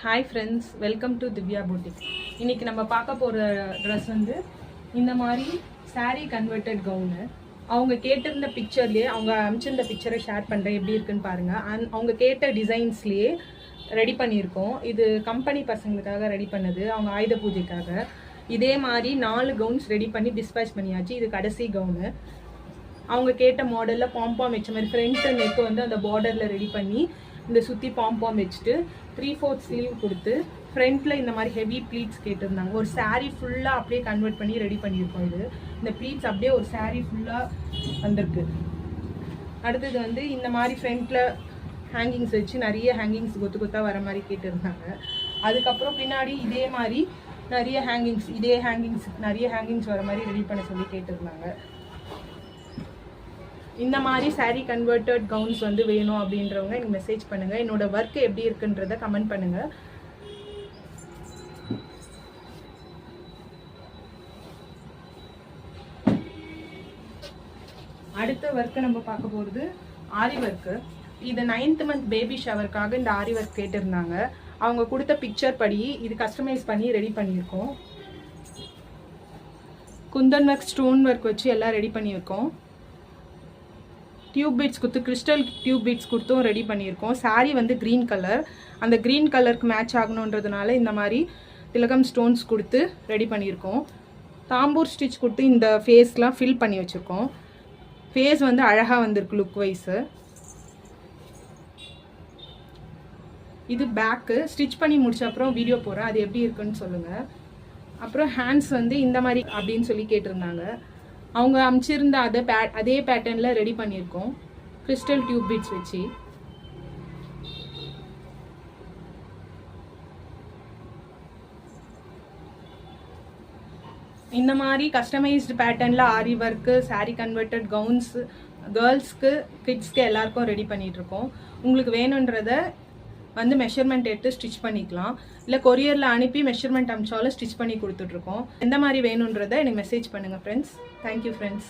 Hi friends, welcome to Divya Boutique. இன்னைக்கு நம்ம பார்க்க போற ட்ரெஸ் வந்து இந்த மாதிரி saree converted gown. அவங்க கேட்டிருந்த பிக்சர்லயே அவங்க அனுப்பிச்சிருந்த பிக்சரை ஷேர் பண்றேன் எப்படி இருக்குன்னு பாருங்க. அவங்க கேட்ட டிசைன்ஸ்லயே ரெடி பண்ணியிருக்கோம். இது கம்பெனி பசங்களுக்காக ரெடி பண்ணது, அவங்க ஆயுத பூஜைக்காக. இதே மாதிரி 4 கவுன்ஸ் ரெடி பண்ணி டிஸ்பேச் பண்ணியாச்சு. இது கடைசி கவுனு. அவங்க கேட்ட மாடலில் பாம்பாம் வச்ச மாதிரி ஃப்ரண்ட் நெக்கு வந்து அந்த பார்டரில் ரெடி பண்ணி இந்த சுற்றி பாம்பாம் வச்சுட்டு 3/4 ஸ்லீவ் கொடுத்து ஃப்ரண்ட்டில் இந்த மாதிரி ஹெவி ப்ளீட்ஸ் கேட்டிருந்தாங்க. ஒரு saree ஃபுல்லாக அப்படியே கன்வெர்ட் பண்ணி ரெடி பண்ணியிருக்கோம். இந்த ப்ளீட்ஸ் அப்படியே ஒரு saree ஃபுல்லாக வந்திருக்கு. அடுத்தது வந்து இந்த மாதிரி ஃப்ரண்ட்டில் ஹேங்கிங்ஸ் வச்சு நிறைய ஹேங்கிங்ஸ் கொத்து கொத்தாக வர மாதிரி கேட்டிருந்தாங்க. அதுக்கப்புறம் பின்னாடி இதே மாதிரி நிறைய ஹேங்கிங்ஸ் வர மாதிரி ரெடி பண்ண சொல்லி கேட்டிருந்தாங்க. இந்த மாதிரி saree கன்வெர்ட்டட் கவுன்ஸ் வந்து வேணும் அப்படின்றவங்க எனக்கு மெசேஜ் பண்ணுங்க. என்னோட ஒர்க் எப்படி இருக்குன்றத கமெண்ட் பண்ணுங்க. அடுத்த ஒர்க்கு நம்ம பார்க்க போகிறது ஆரி ஒர்க்கு. இது 9th மந்த் பேபி ஷவருக்காக இந்த ஆரி ஒர்க் கேட்டிருந்தாங்க. அவங்க கொடுத்த பிக்சர் படி இது கஸ்டமைஸ் பண்ணி ரெடி பண்ணியிருக்கோம். குந்தன் ஒர்க், ஸ்டோன் ஒர்க் வச்சு எல்லாம் ரெடி பண்ணியிருக்கோம். டியூப் பீட்ஸ் கொடுத்து கிறிஸ்டல் டியூப் பீட்ஸ் கொடுத்தும் ரெடி பண்ணியிருக்கோம். சாரீ வந்து க்ரீன் கலர், அந்த க்ரீன் கலருக்கு மேட்ச் ஆகணுன்றதுனால இந்த மாதிரி திலகம் ஸ்டோன்ஸ் கொடுத்து ரெடி பண்ணியிருக்கோம். தாம்பூர் ஸ்டிச் கொடுத்து இந்த ஃபேஸ்லாம் ஃபில் பண்ணி வச்சுருக்கோம். ஃபேஸ் வந்து அழகாக வந்திருக்கு லுக் வைஸு. இது பேக்கு ஸ்டிச் பண்ணி முடிச்ச அப்புறம் வீடியோ போடுறேன், அது எப்படி இருக்குன்னு சொல்லுங்கள். அப்புறம் ஹேண்ட்ஸ் வந்து இந்த மாதிரி அப்படின்னு சொல்லி கேட்டிருந்தாங்க. அவங்க அமைச்சிருந்த அதே பேட்டர்னில் ரெடி பண்ணியிருக்கோம் கிறிஸ்டல் டியூப் பீட்ஸ் வச்சு. இந்த மாதிரி கஸ்டமைஸ்டு பேட்டர்னில் ஆரி ஒர்க்கு, சாரீ கன்வெர்ட்டட் கவுன்ஸ் கேர்ள்ஸ்க்கு, கிட்ஸ்க்கு எல்லாருக்கும் ரெடி பண்ணிகிட்ருக்கோம். உங்களுக்கு வேணுன்றத வந்து மெஷர்மெண்ட் எடுத்து ஸ்டிச் பண்ணிக்கலாம். இல்லை கொரியரில் அனுப்பி மெஷர்மெண்ட் அனுப்பிச்சாலும் ஸ்டிச் பண்ணி கொடுத்துட்ருக்கோம். எந்த மாதிரி வேணுன்றதை எனக்கு மெசேஜ் பண்ணுங்கள் ஃப்ரெண்ட்ஸ். Thank you friends.